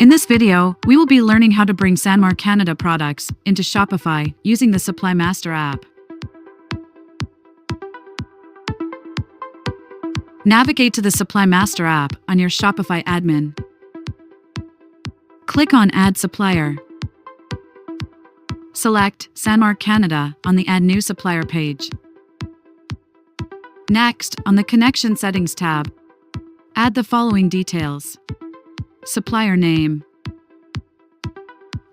In this video, we will be learning how to bring Sanmar Canada products into Shopify using the Supply Master app. Navigate to the Supply Master app on your Shopify admin. Click on Add Supplier. Select Sanmar Canada on the Add New Supplier page. Next, on the Connection Settings tab, add the following details: supplier name,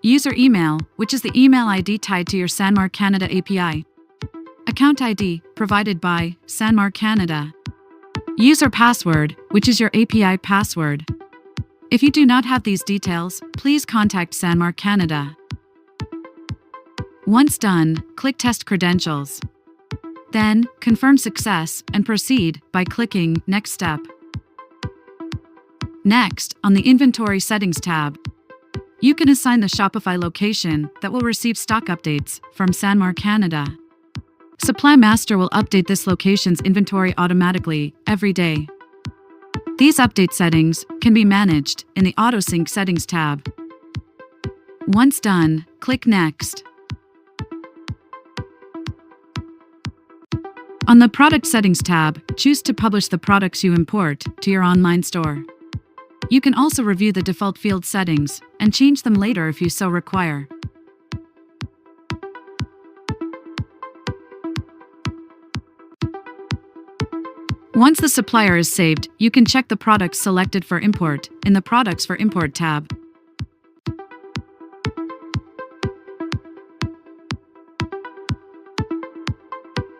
user email, which is the email ID tied to your Sanmar Canada API, account ID provided by Sanmar Canada, user password, which is your API password. If you do not have these details, please contact Sanmar Canada. Once done, click Test Credentials. Then, confirm success and proceed by clicking Next Step. Next, on the Inventory Settings tab, you can assign the Shopify location that will receive stock updates from Sanmar Canada. Supply Master will update this location's inventory automatically every day. These update settings can be managed in the Auto Sync Settings tab. Once done, click Next. On the Product Settings tab, choose to publish the products you import to your online store. You can also review the default field settings and change them later if you so require. Once the supplier is saved, you can check the products selected for import in the Products for Import tab.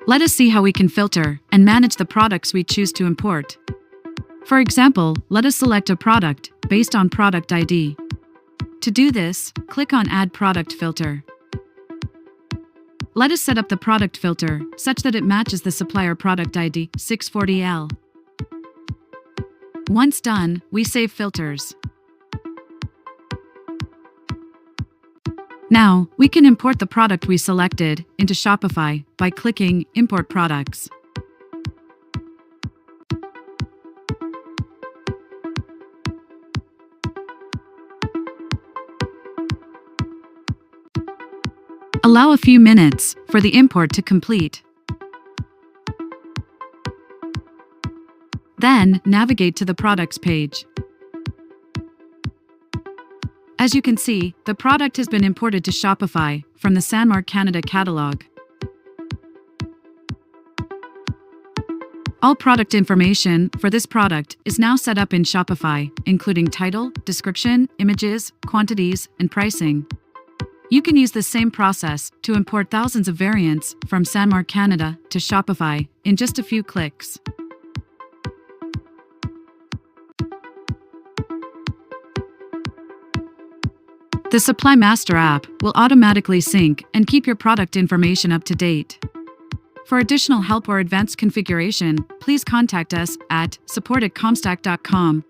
Let us see how we can filter and manage the products we choose to import. For example, let us select a product based on product ID. To do this, click on Add Product Filter. Let us set up the product filter such that it matches the supplier product ID 640L. Once done, we save filters. Now, we can import the product we selected into Shopify by clicking Import Products. Allow a few minutes for the import to complete. Then, navigate to the Products page. As you can see, the product has been imported to Shopify from the Sanmar Canada Catalog. All product information for this product is now set up in Shopify, including title, description, images, quantities, and pricing. You can use the same process to import thousands of variants from Sanmar Canada to Shopify in just a few clicks. The Supply Master app will automatically sync and keep your product information up to date. For additional help or advanced configuration, please contact us at support@comstack.com